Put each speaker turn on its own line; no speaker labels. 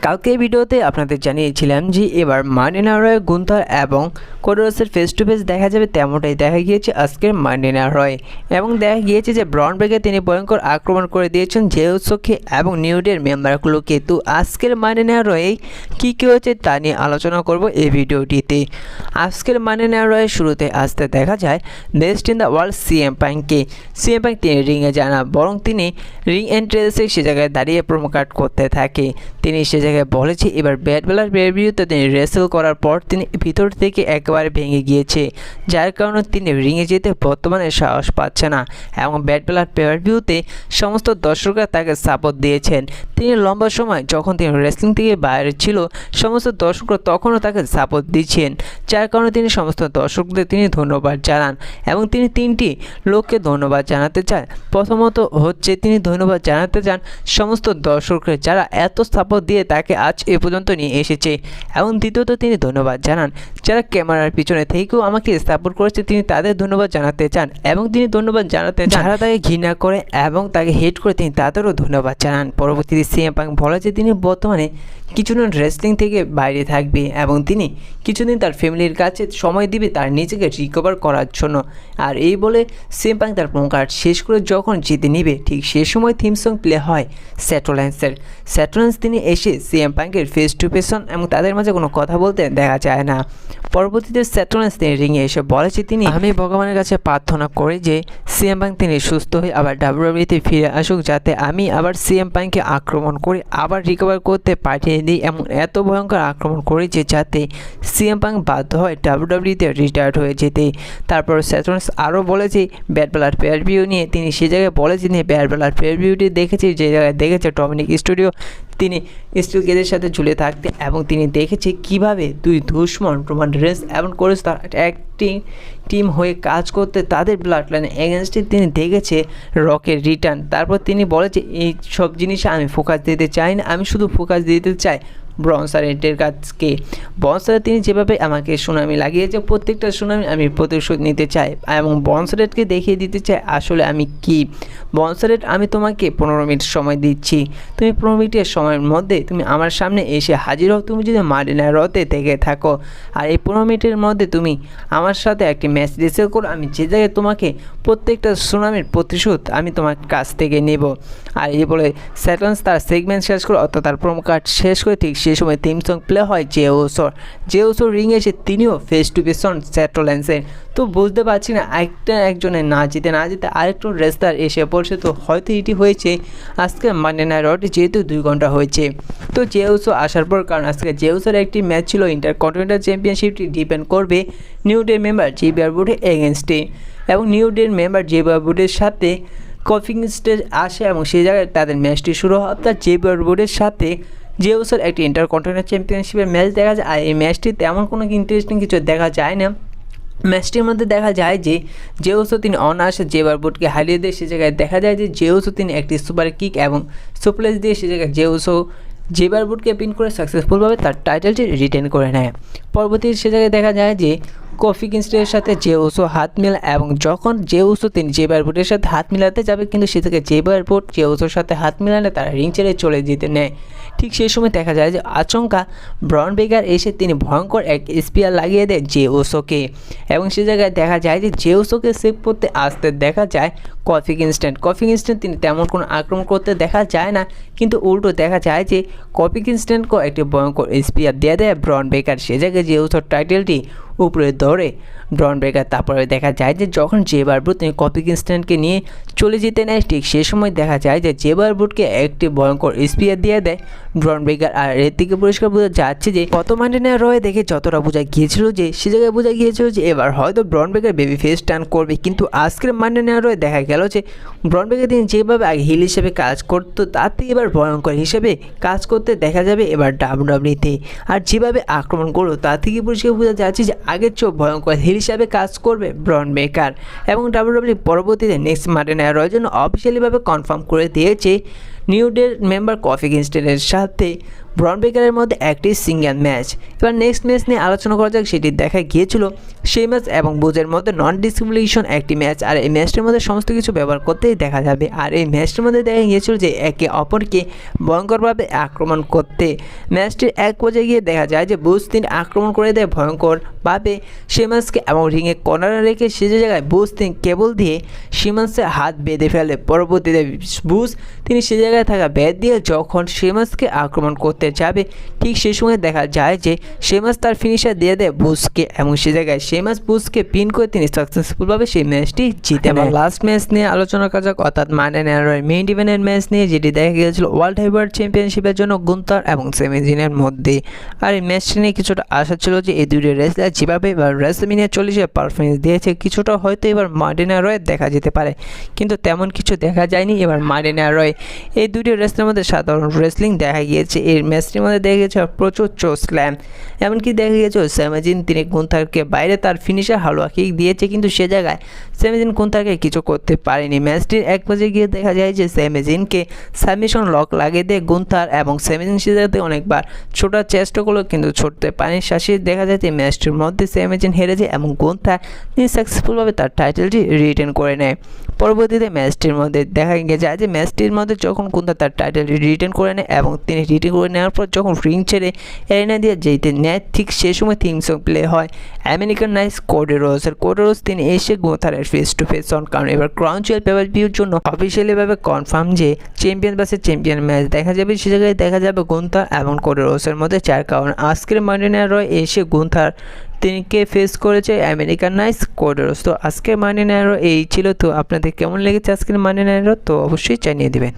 কালকে ভিডিওতে আপনাদের জানিয়েছিলাম যে এবার মার্টিন রয়, গুন্থার এবং কোডি রোডসের ফেস টু ফেস দেখা যাবে, তেমনটাই দেখা গিয়েছে আজকের মার্টিন রয়। এবং দেখা গিয়েছে যে ব্রন ব্রেকার তিনি ভয়ঙ্কর আক্রমণ করে দিয়েছেন জেউসোকে এবং নিউ ডের মেম্বারগুলোকে। তো আজকের মার্টিন রয়ে কী কী হয়েছে তা নিয়ে আলোচনা করব এই ভিডিওটিতে। আজকের মার্টিন রয়ের শুরুতে আসতে দেখা যায় best in the world CM পাঙ্ককে। সিএম পাঙ্ক তিনি রিংয়ে যান না, বরং তিনি রিং এন্ট্রেন্সে সে জায়গায় দাঁড়িয়ে প্রোমো কাট করতে থাকে। তিনি সে জায়গায় বলেছে এবার ব্যাট বেলার বিরুদ্ধে তিনি রেসেল করার পর তিনি ভিতর থেকে একেবারে ভেঙে গিয়েছে, যার কারণে তিনি রিংয়ে যেতে বর্তমানে সাহস পাচ্ছে না। এবং ব্যাট বেলার ভিউতে সমস্ত দর্শকরা তাকে সাপোর্ট দিয়েছেন। তিনি লম্বা সময় যখন তিনি রেসলিং থেকে বাইরে ছিল, সমস্ত দর্শকরা তখনও তাকে সাপোর্ট দিচ্ছেন, যার কারণে তিনি সমস্ত দর্শকদের তিনি ধন্যবাদ জানান। এবং তিনি তিনটি লোককে ধন্যবাদ জানাতে চান। প্রথমত হচ্ছে তিনি ধন্যবাদ জানাতে চান সমস্ত দর্শকরা যারা এত সাপোর্ট দিয়ে তাকে আজ এ পর্যন্ত নিয়ে এসেছে। এবং দ্বিতীয়ত তিনি ধন্যবাদ জানান যারা ক্যামেরার পিছনে থেকেও আমাকে সাপোর্ট করেছে, তিনি তাদের ধন্যবাদ জানাতে চান। এবং তিনি ধন্যবাদ জানাতে চান যারা তাকে ঘৃণা করে এবং তাকে হেট করে, তিনি তাদেরও ধন্যবাদ জানান। পরবর্তীতে সিএম পাঙ্ক বলে যে তিনি বর্তমানে কিছুদিন রেসলিং থেকে বাইরে থাকবে এবং তিনি কিছুদিন তার ফ্যামিলির কাছে সময় দিবে তার নিজেকে রিকভার করার জন্য। আর এই বলে সিএম পাঙ্ক তার প্রোমো কার্ড শেষ করে যখন জিতে নিবে, ঠিক সে সময় থিম সং প্লে হয় স্যাটোল্যান্সের। স্যাটোল্যান্স তিনি এসে সিএম পাঙ্কের ফেস টু ফেস এবং তাদের মাঝে কোনো কথা বলতে দেখা যায় না। পরবর্তীতে স্যাটোল্যান্স তিনি রিংয়ে এসে বলেছে তিনি আমি ভগবানের কাছে প্রার্থনা করি যে সিএম পাঙ্ক তিনি সুস্থ হয়ে আবার ডাব্লিউডাব্লিউইতে ফিরে আসুক, যাতে আমি আবার সিএম পাঙ্ককে আক্রমণ করে আবার রিকভার করতে পাঠিয়ে দিই। এমন এত ভয়ঙ্কর আক্রমণ করেছে যাতে সিএম পাঙ্ক বাধ্য হয় ডাব্লিউডাব্লিউইতে রিটায়ার্ড হয়ে যেতে। তারপর স্যাটোল্যান্স আরও বলেছে ব্যাট বেলার ভিউ নিয়ে, তিনি সে জায়গায় বলেছে তিনি ব্যাট বেলার ভিউটি দেখেছি, যে জায়গায় দেখেছে ডমিনিক স্টুডিও তিনি স্টিল কেজের সাথে ঝুলে থাকতে, এবং তিনি দেখেছে কিভাবে দুই দুশ্মন রোমান রেন্স এবং কোরেস তার একটি টিম হয়ে কাজ করতে তাদের ব্লাড লাইনে এগেনস্টে তিনি দেখেছে রকের রিটার্ন। তারপর তিনি বলেছে এই সব জিনিসে আমি ফোকাস দিতে চাই না, আমি শুধু ফোকাস দিতে চাই ব্রনসারেটের কাছকে। ব্রনসারেট তিনি যেভাবে আমাকে সুনামি লাগিয়েছে, প্রত্যেকটা সুনামি আমি প্রতিশোধ নিতে চাই এবং ব্রনসারেটকে দেখিয়ে দিতে চাই আসলে আমি কি। ব্রনসারেট আমি তোমাকে 15 মিনিট সময় দিচ্ছি, তুমি 15 মিনিটের সময়ের মধ্যে তুমি আমার সামনে এসে হাজির হও। তুমি যদি মার্টিন রয়তে থেকে থাকো আর এই 15 মিনিটের মধ্যে তুমি আমার সাথে একটি ম্যাচ রেসেল করো, আমি যে জায়গায় তোমাকে প্রত্যেকটা সুনামির প্রতিশোধ আমি তোমার কাছ থেকে নেব। আর এই বলে স্যাটোল্যান্স তার সেগমেন্ট শেষ করে অর্থাৎ তার প্রোমো কার্ড শেষ করে ঠিক সেই সময় থিম সং প্লে হয় জেউসোর রিংয়ে এসে তিনিও ফেস টু ফেস হন স্যাটোল্যান্সের। তো বুঝতে পারছি না একজনের না জিতে আরেকজন রেসলার এসে পড়ছে। তো হয়তো এটি হয়েছে আজকে মার্টিন রয়টি যেহেতু 2 ঘন্টা হয়েছে। তো জেউসো আসার পর, কারণ আজকে জেউসোর একটি ম্যাচ ছিল ইন্টারকন্টিনেন্টাল চ্যাম্পিয়নশিপটি ডিপেন্ড করবে নিউ ডে মেম্বার জেভিয়ার বুডের এগেনস্টে। এবং নিউ ডের মেম্বার জেভিয়ার বুডের সাথে কফি স্টেজ আসে এবং সেই জায়গায় তাদের ম্যাচটি শুরু হয়। অর্থাৎ জেভিয়ার বুডের সাথে জেউসোর একটি ইন্টারকন্টিনেন্টাল চ্যাম্পিয়নশিপের ম্যাচ দেখা যায়। আর এই ম্যাচটি তেমন কোনো ইন্টারেস্টিং কিছু দেখা যায় না। ম্যাচটির মধ্যে দেখা যায় যে জেউসো তিনি অনায়াসে জেভিয়ার বুডকে হারিয়ে দেয়। সে জায়গায় দেখা যায় যে জেউসো তিনি একটি সুপার কিক এবং সুপ্লেস দিয়ে সে জায়গায় জেউসো জেভিয়ার বুডকে পিন করে সাকসেসফুলভাবে তার টাইটেলটি রিটেন করে নেয়। পরবর্তীতে সে জায়গায় দেখা যায় যে কফি কিংস্টের সাথে জেউসো হাত মেলায় এবং যখন জেউসো তিনি জেভিয়ার বুডের সাথে হাত মিলাতে যাবে, কিন্তু সে থেকে জেভিয়ার বুড জেউসোর সাথে হাত মিলালে তারা রিং ছেড়ে চলে যেতে নেয়। ঠিক সেই সময় দেখা যায় যে আচমকা ব্রন ব্রেকার এসে তিনি ভয়ঙ্কর এক স্পিয়ার লাগিয়ে দেয় জেউসোকে। এবং সে জায়গায় দেখা যায় যে জেউসোকে সেভ করতে আসতে দেখা যায় কফি কিংস্টন তিনি তেমন কোনো আক্রমণ করতে দেখা যায় না, কিন্তু উল্টো দেখা যায় যে কফি কিংস্টনকে একটি ভয়ঙ্কর স্পিয়ার দিয়ে দেয় ব্রন ব্রেকার। সে জায়গায় জেউসোর টাইটেলটি উপরে ধরে ব্রন ব্রেকার। তারপরে দেখা যায় যে যখন জেভিয়ার বুড তিনি কফি কিংস্টনকে নিয়ে চলে যেতে নেয়, ঠিক সে সময় দেখা যায় যে জেভিয়ার বুডকে একটি ভয়ঙ্কর স্পিয়ার দিয়ে দেয় ব্রন ব্রেকার। আর এর থেকে পরিষ্কার বোঝা যাচ্ছে যে কত মার্টিন রয় দেখে যতটা বোঝা গিয়েছিল যে সে জায়গায় বোঝা গিয়েছিল যে এবার হয়তো ব্রন ব্রেকার বেবি ফেস টার্ন করবে, কিন্তু আজকের মার্টিন রয় দেখা গেল যে ব্রন ব্রেকার তিনি যেভাবে আগে হিল হিসেবে কাজ করতো তার থেকে এবার ভয়ঙ্কর হিসেবে কাজ করতে দেখা যাবে এবার ডাব্লিউডাব্লিউইতে। আর যেভাবে আক্রমণ করলো তার থেকে পরিষ্কার বোঝা যাচ্ছে যে আগের চেয়েও ভয়ঙ্কর হিল হিসাবে কাজ করবে ব্রন ব্রেকার। এবং ডাব্লিউডাব্লিউই পরবর্তীতে নেক্সট মার্টিন রয়ের জন্য অফিসিয়ালিভাবে কনফার্ম করে দিয়েছে নিউ ডের মেম্বার কফি কিংস্টনের সাথে ব্রন ব্রেকারের মধ্যে একটি সিঙ্গেল ম্যাচ। এবার নেক্সট ম্যাচ নিয়ে আলোচনা করা যাক। সেটি দেখা গিয়েছিল শেমাস এবং বুজের মধ্যে নন ডিসক্রিমিনেশন একটি ম্যাচ। আর এই ম্যাচটির মধ্যে সমস্ত কিছু ব্যবহার করতেই দেখা যাবে। আর এই ম্যাচটির মধ্যে দেখা গিয়েছিল যে একে অপরকে ভয়ঙ্করভাবে আক্রমণ করতে। ম্যাচটির এক পর্যায়ে গিয়ে দেখা যায় যে বুজ তিনি আক্রমণ করে দেয় ভয়ঙ্করভাবে শেমাসকে এবং রিংয়ে কর্নারে রেখে সে জায়গায় বুজ তিনি কেবল দিয়ে শেমাসের হাত বেঁধে ফেলে। পরবর্তীতে বুজ তিনি সে জায়গায় থাকা ব্যাট দিয়ে যখন শেমাসকে আক্রমণ করতে যাবে, ঠিক সেই সময় দেখা যায় যে শেমাস তার ফিনিশার দিয়ে দেয় বুজকে এবং সে জায়গায় শেমাস বুজকে পিন করে তিনি সাকসেসফুলভাবে সেই ম্যাচটি জিতে নেয়। লাস্ট ম্যাচ নিয়ে আলোচনা করা যাক, অর্থাৎ মানি ইন রয় মেইন ইভেন্টের ম্যাচ নিয়ে, যেটি দেখা গিয়েছিল ওয়ার্ল্ড হেভিওয়েট চ্যাম্পিয়নশিপের জন্য গুন্থার এবং স্যামি জিনের মধ্যে। আর এই ম্যাচটি নিয়ে কিছুটা আশা ছিল যে এই দুটি রেসলার যেভাবে এবার রেসলম্যানিয়া 40 পারফরমেন্স দিয়েছে, কিছুটা হয়তো এবার মানি ইন রয় দেখা যেতে পারে, কিন্তু তেমন কিছু দেখা যায়নি। এবার মানি ইন রয় এই দুটি রেসলারের মধ্যে সাধারণ রেসলিং দেখা গিয়েছে। এর ম্যাচটির মধ্যে দেখা গিয়েছে প্রচুর স্ল্যাম, এমনকি দেখা গিয়েছে স্যামি জিন তিনি গুন্থারকে বাইরে তার ফিনিশার হালুয়া কিক দিয়েছে, কিন্তু সে জায়গায় স্যামি জিন গুন্থারকে কিছু করতে পারেনি। ম্যাচটির এক পর্যায়ে গিয়ে দেখা যায় যে স্যামি জিনকে সাবমিশন লক লাগিয়ে দেয় গুন্থার এবং স্যামি জিন সে জায়গাতে অনেকবার ছোটার চেষ্টা করলো, কিন্তু ছুটতে পারেনি। শেষে দেখা যায় যে ম্যাচটির মধ্যে স্যামি জিন হেরে যায় এবং গুন্থার তিনি সাকসেসফুলভাবে তার টাইটেলটি রিটেন করে নেয়। পরবর্তীতে ম্যাচটির মধ্যে দেখা যায় যে ম্যাচটির মধ্যে যখন গুন্থার তার টাইটেলটি রিটেন করে নেয় এবং তিনি রিটেন করে নেওয়ার পর যখন রিং ছেড়ে এরিনা দিয়ে যেতে নেয়, ঠিক সেই সময় থিম সং প্লে হয় আমেরিকান নাইস কোডি রোজের। কোডি রোজ তিনি এসে গুন্থারের ফেস টু ফেস অন, কারণ এবার ক্রাউন জুয়েল পেপার ভিউর জন্য অফিসিয়ালিভাবে কনফার্ম যে চ্যাম্পিয়ন ভার্সেস চ্যাম্পিয়ন ম্যাচ দেখা যাবে। সে জায়গায় দেখা যাবে গুন্থার এবং কোডি রোজের মধ্যে 4, কারণ আজকের মানি ইন রয় এসে গুন্থার তিনিকে ফেস করেছে আমেরিকান নাইস কোডি রোজ। তো আজকের মানি ইন রয় এই ছিল। তো আপনাদের কেমন লেগেছে আজকের মানি ইন রয়, তো অবশ্যই জানিয়ে দেবেন।